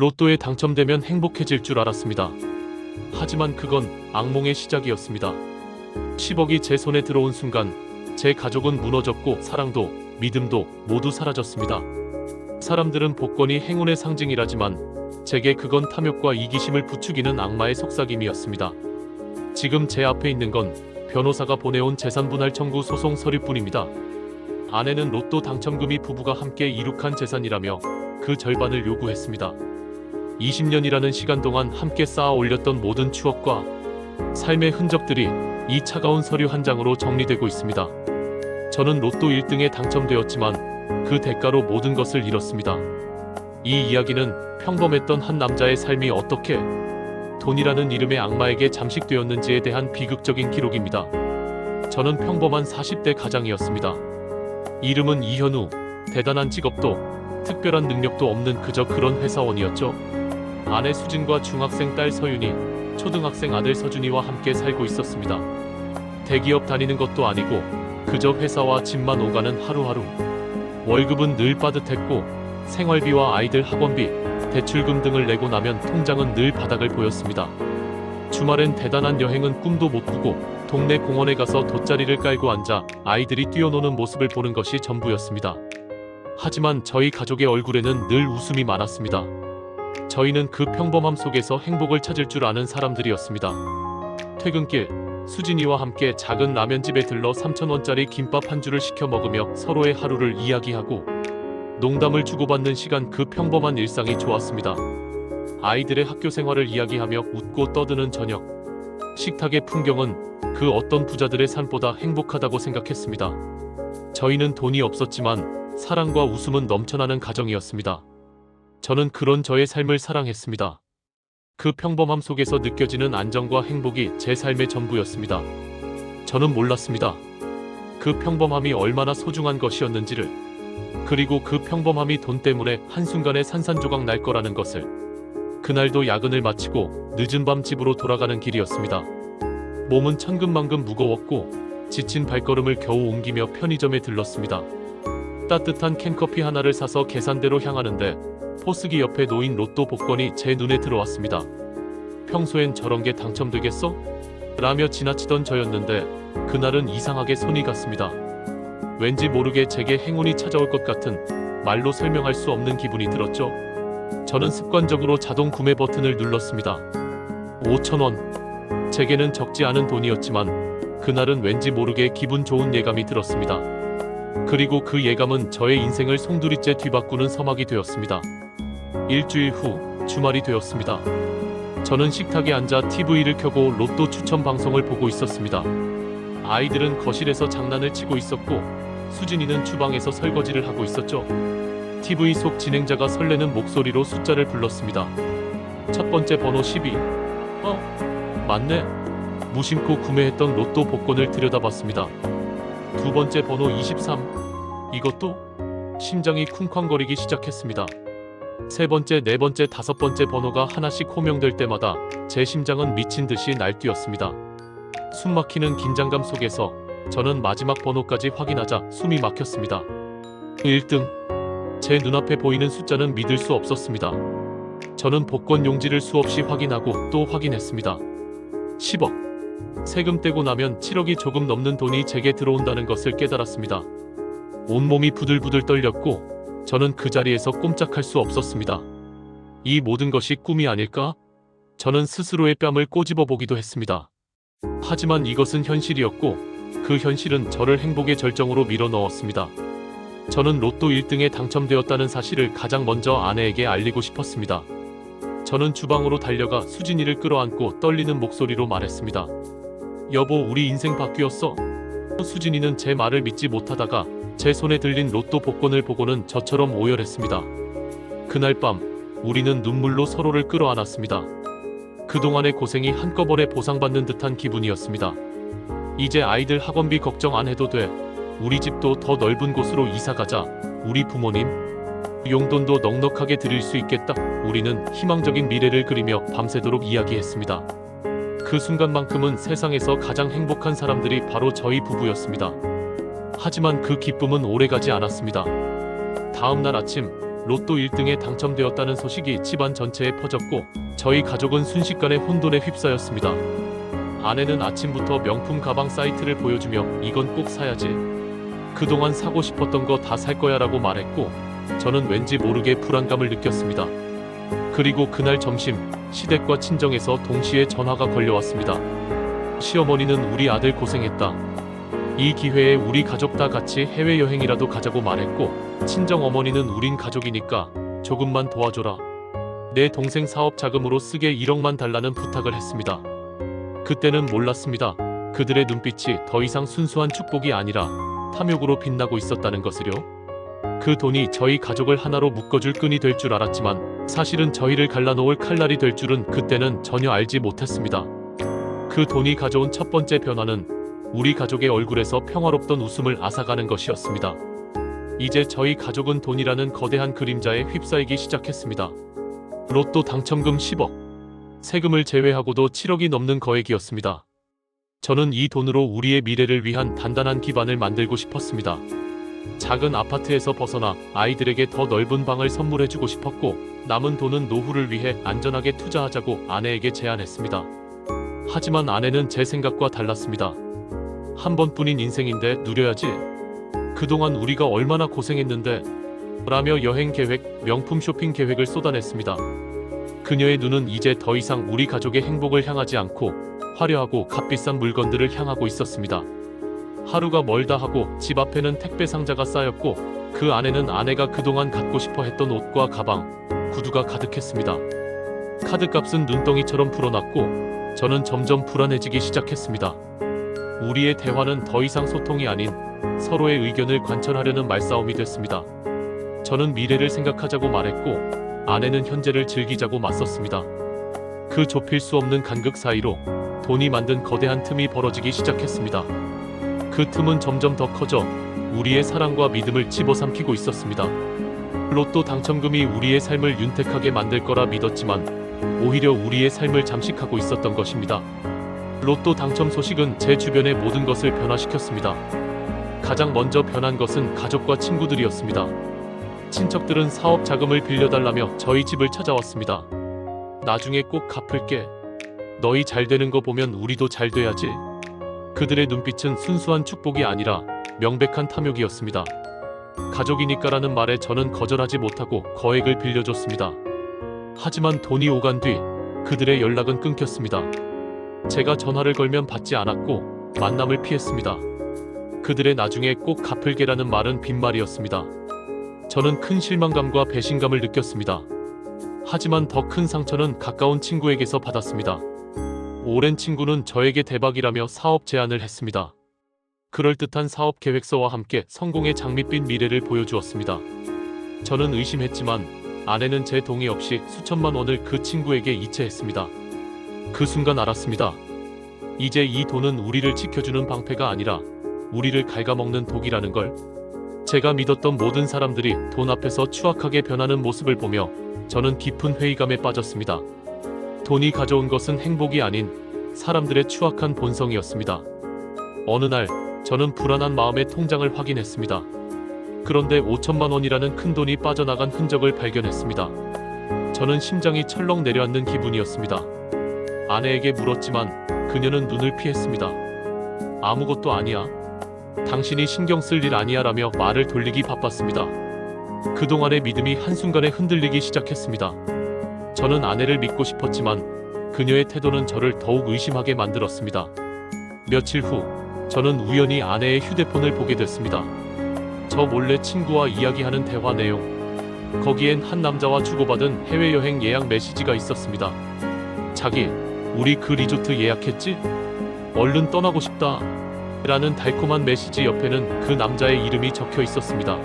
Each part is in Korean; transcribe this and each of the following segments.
로또에 당첨되면 행복해질 줄 알았습니다. 하지만 그건 악몽의 시작이었습니다. 10억이 제 손에 들어온 순간 제 가족은 무너졌고 사랑도 믿음도 모두 사라졌습니다. 사람들은 복권이 행운의 상징이라지만 제게 그건 탐욕과 이기심을 부추기는 악마의 속삭임이었습니다. 지금 제 앞에 있는 건 변호사가 보내온 재산분할 청구 소송 서류뿐입니다. 아내는 로또 당첨금이 부부가 함께 이룩한 재산이라며 그 절반을 요구했습니다. 20년이라는 시간 동안 함께 쌓아 올렸던 모든 추억과 삶의 흔적들이 이 차가운 서류 한 장으로 정리되고 있습니다. 저는 로또 1등에 당첨되었지만 그 대가로 모든 것을 잃었습니다. 이 이야기는 평범했던 한 남자의 삶이 어떻게 돈이라는 이름의 악마에게 잠식되었는지에 대한 비극적인 기록입니다. 저는 평범한 40대 가장이었습니다. 이름은 이현우, 대단한 직업도 특별한 능력도 없는 그저 그런 회사원이었죠. 아내 수진과 중학생 딸 서윤이, 초등학생 아들 서준이와 함께 살고 있었습니다. 대기업 다니는 것도 아니고 그저 회사와 집만 오가는 하루하루. 월급은 늘 빠듯했고 생활비와 아이들 학원비, 대출금 등을 내고 나면 통장은 늘 바닥을 보였습니다. 주말엔 대단한 여행은 꿈도 못 꾸고 동네 공원에 가서 돗자리를 깔고 앉아 아이들이 뛰어노는 모습을 보는 것이 전부였습니다. 하지만 저희 가족의 얼굴에는 늘 웃음이 많았습니다. 저희는 그 평범함 속에서 행복을 찾을 줄 아는 사람들이었습니다. 퇴근길, 수진이와 함께 작은 라면집에 들러 3,000원짜리 김밥 한 줄을 시켜 먹으며 서로의 하루를 이야기하고 농담을 주고받는 시간, 그 평범한 일상이 좋았습니다. 아이들의 학교 생활을 이야기하며 웃고 떠드는 저녁. 식탁의 풍경은 그 어떤 부자들의 삶보다 행복하다고 생각했습니다. 저희는 돈이 없었지만 사랑과 웃음은 넘쳐나는 가정이었습니다. 저는 그런 저의 삶을 사랑했습니다. 그 평범함 속에서 느껴지는 안정과 행복이 제 삶의 전부였습니다. 저는 몰랐습니다. 그 평범함이 얼마나 소중한 것이었는지를, 그리고 그 평범함이 돈 때문에 한순간에 산산조각 날 거라는 것을. 그날도 야근을 마치고 늦은 밤 집으로 돌아가는 길이었습니다. 몸은 천근만근 무거웠고 지친 발걸음을 겨우 옮기며 편의점에 들렀습니다. 따뜻한 캔커피 하나를 사서 계산대로 향하는데 포스기 옆에 놓인 로또 복권이 제 눈에 들어왔습니다. 평소엔 저런 게 당첨되겠어? 라며 지나치던 저였는데 그날은 이상하게 손이 갔습니다. 왠지 모르게 제게 행운이 찾아올 것 같은, 말로 설명할 수 없는 기분이 들었죠. 저는 습관적으로 자동 구매 버튼을 눌렀습니다. 5,000원. 제게는 적지 않은 돈이었지만 그날은 왠지 모르게 기분 좋은 예감이 들었습니다. 그리고 그 예감은 저의 인생을 송두리째 뒤바꾸는 서막이 되었습니다. 일주일 후 주말이 되었습니다. 저는 식탁에 앉아 TV를 켜고 로또 추첨 방송을 보고 있었습니다. 아이들은 거실에서 장난을 치고 있었고 수진이는 주방에서 설거지를 하고 있었죠. TV 속 진행자가 설레는 목소리로 숫자를 불렀습니다. 첫 번째 번호 12. 맞네. 무심코 구매했던 로또 복권을 들여다봤습니다. 두 번째 번호 23. 이것도? 심장이 쿵쾅거리기 시작했습니다. 세 번째, 네 번째, 다섯 번째 번호가 하나씩 호명될 때마다 제 심장은 미친 듯이 날뛰었습니다. 숨막히는 긴장감 속에서 저는 마지막 번호까지 확인하자 숨이 막혔습니다. 1등. 제 눈앞에 보이는 숫자는 믿을 수 없었습니다. 저는 복권 용지를 수없이 확인하고 또 확인했습니다. 10억. 세금 떼고 나면 7억이 조금 넘는 돈이 제게 들어온다는 것을 깨달았습니다. 온몸이 부들부들 떨렸고 저는 그 자리에서 꼼짝할 수 없었습니다. 이 모든 것이 꿈이 아닐까? 저는 스스로의 뺨을 꼬집어 보기도 했습니다. 하지만 이것은 현실이었고 그 현실은 저를 행복의 절정으로 밀어넣었습니다. 저는 로또 1등에 당첨되었다는 사실을 가장 먼저 아내에게 알리고 싶었습니다. 저는 주방으로 달려가 수진이를 끌어안고 떨리는 목소리로 말했습니다. 여보, 우리 인생 바뀌었어. 수진이는 제 말을 믿지 못하다가 제 손에 들린 로또 복권을 보고는 저처럼 오열했습니다. 그날 밤 우리는 눈물로 서로를 끌어안았습니다. 그동안의 고생이 한꺼번에 보상받는 듯한 기분이었습니다. 이제 아이들 학원비 걱정 안 해도 돼. 우리 집도 더 넓은 곳으로 이사가자. 우리 부모님 용돈도 넉넉하게 드릴 수 있겠다. 우리는 희망적인 미래를 그리며 밤새도록 이야기했습니다. 그 순간만큼은 세상에서 가장 행복한 사람들이 바로 저희 부부였습니다. 하지만 그 기쁨은 오래가지 않았습니다. 다음 날 아침 로또 1등에 당첨되었다는 소식이 집안 전체에 퍼졌고 저희 가족은 순식간에 혼돈에 휩싸였습니다. 아내는 아침부터 명품 가방 사이트를 보여주며 이건 꼭 사야지. 그동안 사고 싶었던 거 다 살 거야 라고 말했고 저는 왠지 모르게 불안감을 느꼈습니다. 그리고 그날 점심 시댁과 친정에서 동시에 전화가 걸려왔습니다. 시어머니는 우리 아들 고생했다. 이 기회에 우리 가족 다 같이 해외여행이라도 가자고 말했고 친정 어머니는 우린 가족이니까 조금만 도와줘라. 내 동생 사업 자금으로 쓰게 1억만 달라는 부탁을 했습니다. 그때는 몰랐습니다. 그들의 눈빛이 더 이상 순수한 축복이 아니라 탐욕으로 빛나고 있었다는 것을요. 그 돈이 저희 가족을 하나로 묶어줄 끈이 될 줄 알았지만 사실은 저희를 갈라놓을 칼날이 될 줄은 그때는 전혀 알지 못했습니다. 그 돈이 가져온 첫 번째 변화는 우리 가족의 얼굴에서 평화롭던 웃음을 앗아가는 것이었습니다. 이제 저희 가족은 돈이라는 거대한 그림자에 휩싸이기 시작했습니다. 로또 당첨금 10억, 세금을 제외하고도 7억이 넘는 거액이었습니다. 저는 이 돈으로 우리의 미래를 위한 단단한 기반을 만들고 싶었습니다. 작은 아파트에서 벗어나 아이들에게 더 넓은 방을 선물해주고 싶었고 남은 돈은 노후를 위해 안전하게 투자하자고 아내에게 제안했습니다. 하지만 아내는 제 생각과 달랐습니다. 한 번뿐인 인생인데 누려야지. 그동안 우리가 얼마나 고생했는데 라며 여행 계획, 명품 쇼핑 계획을 쏟아냈습니다. 그녀의 눈은 이제 더 이상 우리 가족의 행복을 향하지 않고 화려하고 값비싼 물건들을 향하고 있었습니다. 하루가 멀다 하고 집 앞에는 택배 상자가 쌓였고 그 안에는 아내가 그동안 갖고 싶어 했던 옷과 가방, 구두가 가득했습니다. 카드값은 눈덩이처럼 불어났고 저는 점점 불안해지기 시작했습니다. 우리의 대화는 더 이상 소통이 아닌 서로의 의견을 관철하려는 말싸움이 됐습니다. 저는 미래를 생각하자고 말했고 아내는 현재를 즐기자고 맞섰습니다. 그 좁힐 수 없는 간극 사이로 돈이 만든 거대한 틈이 벌어지기 시작했습니다. 그 틈은 점점 더 커져 우리의 사랑과 믿음을 집어삼키고 있었습니다. 로또 당첨금이 우리의 삶을 윤택하게 만들 거라 믿었지만 오히려 우리의 삶을 잠식하고 있었던 것입니다. 로또 당첨 소식은 제 주변의 모든 것을 변화시켰습니다. 가장 먼저 변한 것은 가족과 친구들이었습니다. 친척들은 사업 자금을 빌려달라며 저희 집을 찾아왔습니다. 나중에 꼭 갚을게. 너희 잘 되는 거 보면 우리도 잘 돼야지. 그들의 눈빛은 순수한 축복이 아니라 명백한 탐욕이었습니다. 가족이니까라는 말에 저는 거절하지 못하고 거액을 빌려줬습니다. 하지만 돈이 오간 뒤 그들의 연락은 끊겼습니다. 제가 전화를 걸면 받지 않았고 만남을 피했습니다. 그들의 나중에 꼭 갚을게라는 말은 빈말이었습니다. 저는 큰 실망감과 배신감을 느꼈습니다. 하지만 더 큰 상처는 가까운 친구에게서 받았습니다. 오랜 친구는 저에게 대박이라며 사업 제안을 했습니다. 그럴듯한 사업 계획서와 함께 성공의 장밋빛 미래를 보여주었습니다. 저는 의심했지만 아내는 제 동의 없이 수천만 원을 그 친구에게 이체했습니다. 그 순간 알았습니다. 이제 이 돈은 우리를 지켜주는 방패가 아니라 우리를 갉아먹는 독이라는 걸. 제가 믿었던 모든 사람들이 돈 앞에서 추악하게 변하는 모습을 보며 저는 깊은 회의감에 빠졌습니다. 돈이 가져온 것은 행복이 아닌 사람들의 추악한 본성이었습니다. 어느 날 저는 불안한 마음에 통장을 확인했습니다. 그런데 5천만 원이라는 큰 돈이 빠져나간 흔적을 발견했습니다. 저는 심장이 철렁 내려앉는 기분이었습니다. 아내에게 물었지만 그녀는 눈을 피했습니다. 아무것도 아니야. 당신이 신경 쓸 일 아니야 라며 말을 돌리기 바빴습니다. 그동안의 믿음이 한순간에 흔들리기 시작했습니다. 저는 아내를 믿고 싶었지만 그녀의 태도는 저를 더욱 의심하게 만들었습니다. 며칠 후 저는 우연히 아내의 휴대폰을 보게 됐습니다. 저 몰래 친구와 이야기하는 대화 내용. 거기엔 한 남자와 주고받은 해외여행 예약 메시지가 있었습니다. 자기, 우리 그 리조트 예약했지? 얼른 떠나고 싶다. 라는 달콤한 메시지 옆에는 그 남자의 이름이 적혀 있었습니다.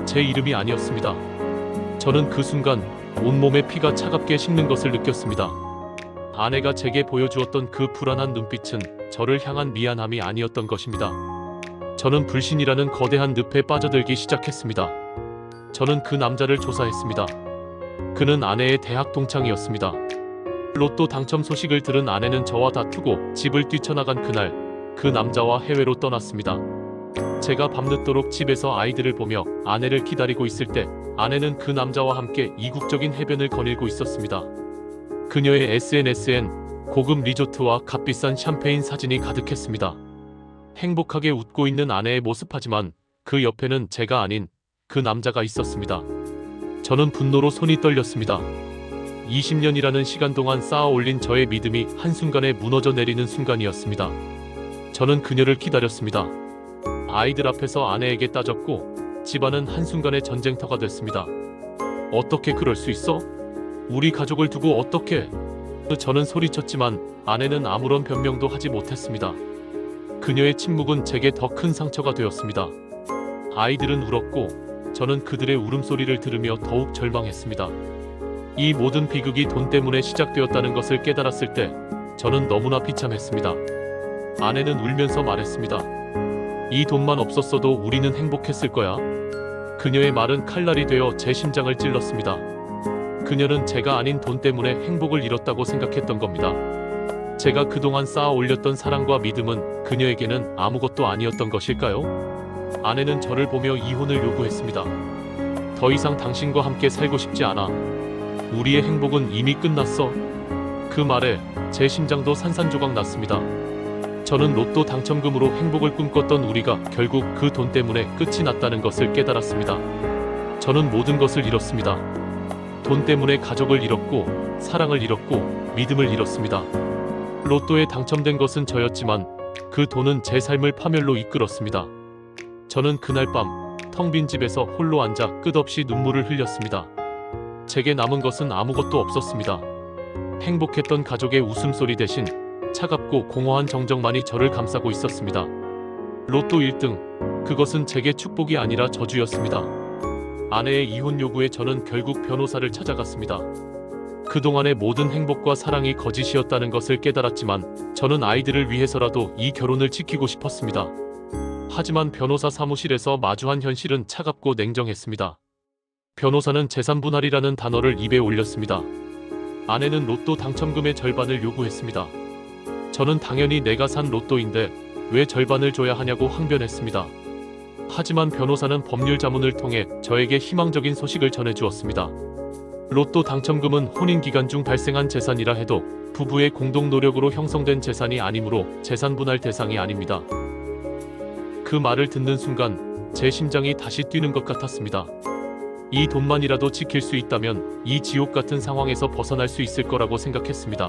제 이름이 아니었습니다. 저는 그 순간 온몸에 피가 차갑게 식는 것을 느꼈습니다. 아내가 제게 보여주었던 그 불안한 눈빛은 저를 향한 미안함이 아니었던 것입니다. 저는 불신이라는 거대한 늪에 빠져들기 시작했습니다. 저는 그 남자를 조사했습니다. 그는 아내의 대학 동창이었습니다. 로또 당첨 소식을 들은 아내는 저와 다투고 집을 뛰쳐나간 그날 그 남자와 해외로 떠났습니다. 제가 밤늦도록 집에서 아이들을 보며 아내를 기다리고 있을 때 아내는 그 남자와 함께 이국적인 해변을 거닐고 있었습니다. 그녀의 SNS엔 고급 리조트와 값비싼 샴페인 사진이 가득했습니다. 행복하게 웃고 있는 아내의 모습하지만 그 옆에는 제가 아닌 그 남자가 있었습니다. 저는 분노로 손이 떨렸습니다. 20년이라는 시간 동안 쌓아 올린 저의 믿음이 한순간에 무너져 내리는 순간이었습니다. 저는 그녀를 기다렸습니다. 아이들 앞에서 아내에게 따졌고 집안은 한순간에 전쟁터가 됐습니다. 어떻게 그럴 수 있어? 우리 가족을 두고 어떻게? 저는 소리쳤지만 아내는 아무런 변명도 하지 못했습니다. 그녀의 침묵은 제게 더 큰 상처가 되었습니다. 아이들은 울었고 저는 그들의 울음소리를 들으며 더욱 절망했습니다. 이 모든 비극이 돈 때문에 시작되었다는 것을 깨달았을 때 저는 너무나 비참했습니다. 아내는 울면서 말했습니다. 이 돈만 없었어도 우리는 행복했을 거야. 그녀의 말은 칼날이 되어 제 심장을 찔렀습니다. 그녀는 제가 아닌 돈 때문에 행복을 잃었다고 생각했던 겁니다. 제가 그동안 쌓아 올렸던 사랑과 믿음은 그녀에게는 아무것도 아니었던 것일까요? 아내는 저를 보며 이혼을 요구했습니다. 더 이상 당신과 함께 살고 싶지 않아. 우리의 행복은 이미 끝났어. 그 말에 제 심장도 산산조각 났습니다. 저는 로또 당첨금으로 행복을 꿈꿨던 우리가 결국 그 돈 때문에 끝이 났다는 것을 깨달았습니다. 저는 모든 것을 잃었습니다. 돈 때문에 가족을 잃었고 사랑을 잃었고 믿음을 잃었습니다. 로또에 당첨된 것은 저였지만 그 돈은 제 삶을 파멸로 이끌었습니다. 저는 그날 밤 텅 빈 집에서 홀로 앉아 끝없이 눈물을 흘렸습니다. 제게 남은 것은 아무것도 없었습니다. 행복했던 가족의 웃음소리 대신 차갑고 공허한 정적만이 저를 감싸고 있었습니다. 로또 1등, 그것은 제게 축복이 아니라 저주였습니다. 아내의 이혼 요구에 저는 결국 변호사를 찾아갔습니다. 그동안의 모든 행복과 사랑이 거짓이었다는 것을 깨달았지만 저는 아이들을 위해서라도 이 결혼을 지키고 싶었습니다. 하지만 변호사 사무실에서 마주한 현실은 차갑고 냉정했습니다. 변호사는 재산 분할이라는 단어를 입에 올렸습니다. 아내는 로또 당첨금의 절반을 요구했습니다. 저는 당연히 내가 산 로또인데 왜 절반을 줘야 하냐고 항변했습니다. 하지만 변호사는 법률 자문을 통해 저에게 희망적인 소식을 전해주었습니다. 로또 당첨금은 혼인 기간 중 발생한 재산이라 해도 부부의 공동 노력으로 형성된 재산이 아니므로 재산 분할 대상이 아닙니다. 그 말을 듣는 순간 제 심장이 다시 뛰는 것 같았습니다. 이 돈만이라도 지킬 수 있다면 이 지옥 같은 상황에서 벗어날 수 있을 거라고 생각했습니다.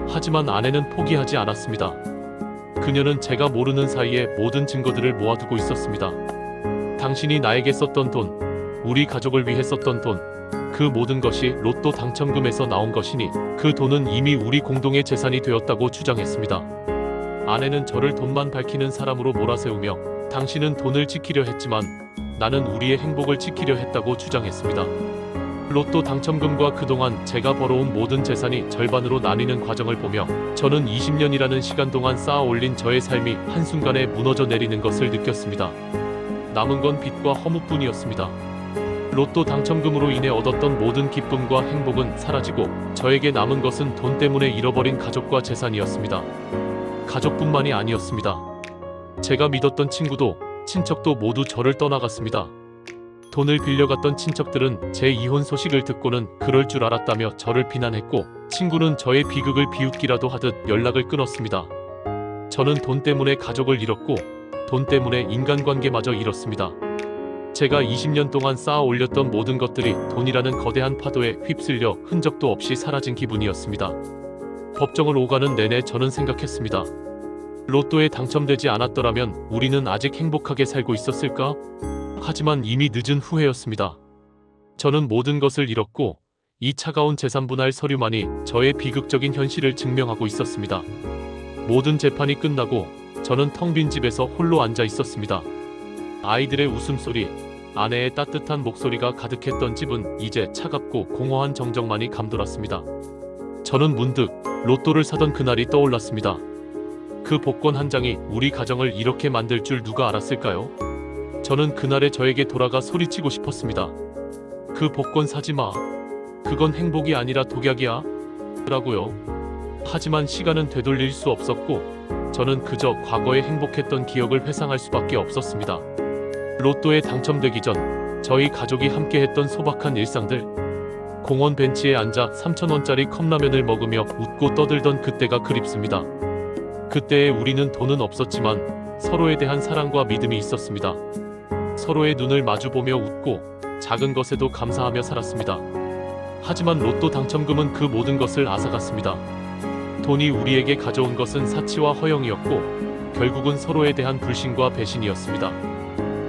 하지만 아내는 포기하지 않았습니다. 그녀는 제가 모르는 사이에 모든 증거들을 모아두고 있었습니다. 당신이 나에게 썼던 돈, 우리 가족을 위해 썼던 돈, 그 모든 것이 로또 당첨금에서 나온 것이니 그 돈은 이미 우리 공동의 재산이 되었다고 주장했습니다. 아내는 저를 돈만 밝히는 사람으로 몰아세우며 당신은 돈을 지키려 했지만 나는 우리의 행복을 지키려 했다고 주장했습니다. 로또 당첨금과 그동안 제가 벌어온 모든 재산이 절반으로 나뉘는 과정을 보며 저는 20년이라는 시간 동안 쌓아 올린 저의 삶이 한순간에 무너져 내리는 것을 느꼈습니다. 남은 건 빚과 허무뿐이었습니다. 로또 당첨금으로 인해 얻었던 모든 기쁨과 행복은 사라지고 저에게 남은 것은 돈 때문에 잃어버린 가족과 재산이었습니다. 가족뿐만이 아니었습니다. 제가 믿었던 친구도 친척도 모두 저를 떠나갔습니다. 돈을 빌려갔던 친척들은 제 이혼 소식을 듣고는 그럴 줄 알았다며 저를 비난했고 친구는 저의 비극을 비웃기라도 하듯 연락을 끊었습니다. 저는 돈 때문에 가족을 잃었고 돈 때문에 인간관계마저 잃었습니다. 제가 20년 동안 쌓아 올렸던 모든 것들이 돈이라는 거대한 파도에 휩쓸려 흔적도 없이 사라진 기분이었습니다. 법정을 오가는 내내 저는 생각했습니다. 로또에 당첨되지 않았더라면 우리는 아직 행복하게 살고 있었을까? 하지만 이미 늦은 후회였습니다. 저는 모든 것을 잃었고 이 차가운 재산 분할 서류만이 저의 비극적인 현실을 증명하고 있었습니다. 모든 재판이 끝나고 저는 텅 빈 집에서 홀로 앉아 있었습니다. 아이들의 웃음소리, 아내의 따뜻한 목소리가 가득했던 집은 이제 차갑고 공허한 정적만이 감돌았습니다. 저는 문득 로또를 사던 그날이 떠올랐습니다. 그 복권 한 장이 우리 가정을 이렇게 만들 줄 누가 알았을까요? 저는 그날에 저에게 돌아가 소리치고 싶었습니다. 그 복권 사지 마. 그건 행복이 아니라 독약이야. 라고요. 하지만 시간은 되돌릴 수 없었고 저는 그저 과거에 행복했던 기억을 회상할 수밖에 없었습니다. 로또에 당첨되기 전 저희 가족이 함께했던 소박한 일상들, 공원 벤치에 앉아 3,000원짜리 컵라면을 먹으며 웃고 떠들던 그때가 그립습니다. 그때의 우리는 돈은 없었지만 서로에 대한 사랑과 믿음이 있었습니다. 서로의 눈을 마주보며 웃고 작은 것에도 감사하며 살았습니다. 하지만 로또 당첨금은 그 모든 것을 앗아갔습니다. 돈이 우리에게 가져온 것은 사치와 허영이었고 결국은 서로에 대한 불신과 배신이었습니다.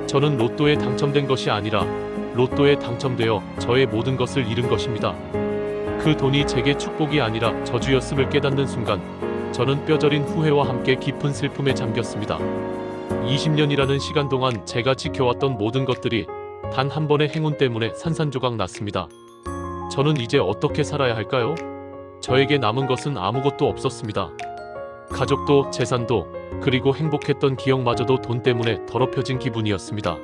저는 로또에 당첨된 것이 아니라 로또에 당첨되어 저의 모든 것을 잃은 것입니다. 그 돈이 제게 축복이 아니라 저주였음을 깨닫는 순간 저는 뼈저린 후회와 함께 깊은 슬픔에 잠겼습니다. 20년이라는 시간 동안 제가 지켜왔던 모든 것들이 단 한 번의 행운 때문에 산산조각 났습니다. 저는 이제 어떻게 살아야 할까요? 저에게 남은 것은 아무것도 없었습니다. 가족도 재산도 그리고 행복했던 기억마저도 돈 때문에 더럽혀진 기분이었습니다.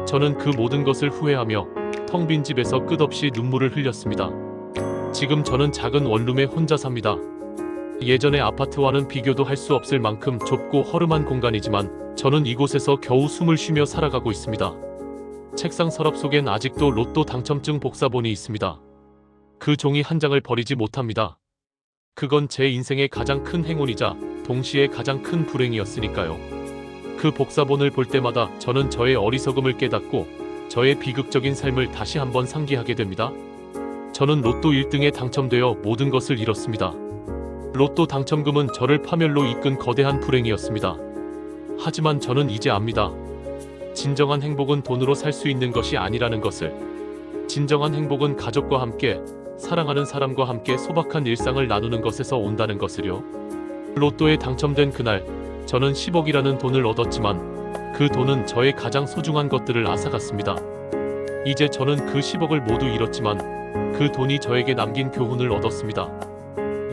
저는 그 모든 것을 후회하며 텅 빈 집에서 끝없이 눈물을 흘렸습니다. 지금 저는 작은 원룸에 혼자 삽니다. 예전의 아파트와는 비교도 할 수 없을 만큼 좁고 허름한 공간이지만 저는 이곳에서 겨우 숨을 쉬며 살아가고 있습니다. 책상 서랍 속엔 아직도 로또 당첨증 복사본이 있습니다. 그 종이 한 장을 버리지 못합니다. 그건 제 인생의 가장 큰 행운이자 동시에 가장 큰 불행이었으니까요. 그 복사본을 볼 때마다 저는 저의 어리석음을 깨닫고 저의 비극적인 삶을 다시 한번 상기하게 됩니다. 저는 로또 1등에 당첨되어 모든 것을 잃었습니다. 로또 당첨금은 저를 파멸로 이끈 거대한 불행이었습니다. 하지만 저는 이제 압니다. 진정한 행복은 돈으로 살 수 있는 것이 아니라는 것을. 진정한 행복은 가족과 함께, 사랑하는 사람과 함께 소박한 일상을 나누는 것에서 온다는 것을요. 로또에 당첨된 그날, 저는 10억이라는 돈을 얻었지만 그 돈은 저의 가장 소중한 것들을 앗아갔습니다. 이제 저는 그 10억을 모두 잃었지만 그 돈이 저에게 남긴 교훈을 얻었습니다.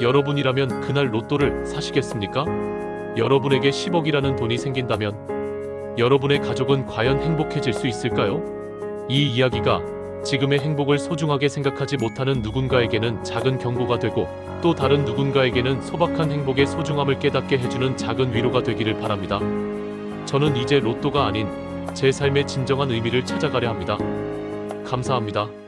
여러분이라면 그날 로또를 사시겠습니까? 여러분에게 10억이라는 돈이 생긴다면 여러분의 가족은 과연 행복해질 수 있을까요? 이 이야기가 지금의 행복을 소중하게 생각하지 못하는 누군가에게는 작은 경고가 되고 또 다른 누군가에게는 소박한 행복의 소중함을 깨닫게 해주는 작은 위로가 되기를 바랍니다. 저는 이제 로또가 아닌 제 삶의 진정한 의미를 찾아가려 합니다. 감사합니다.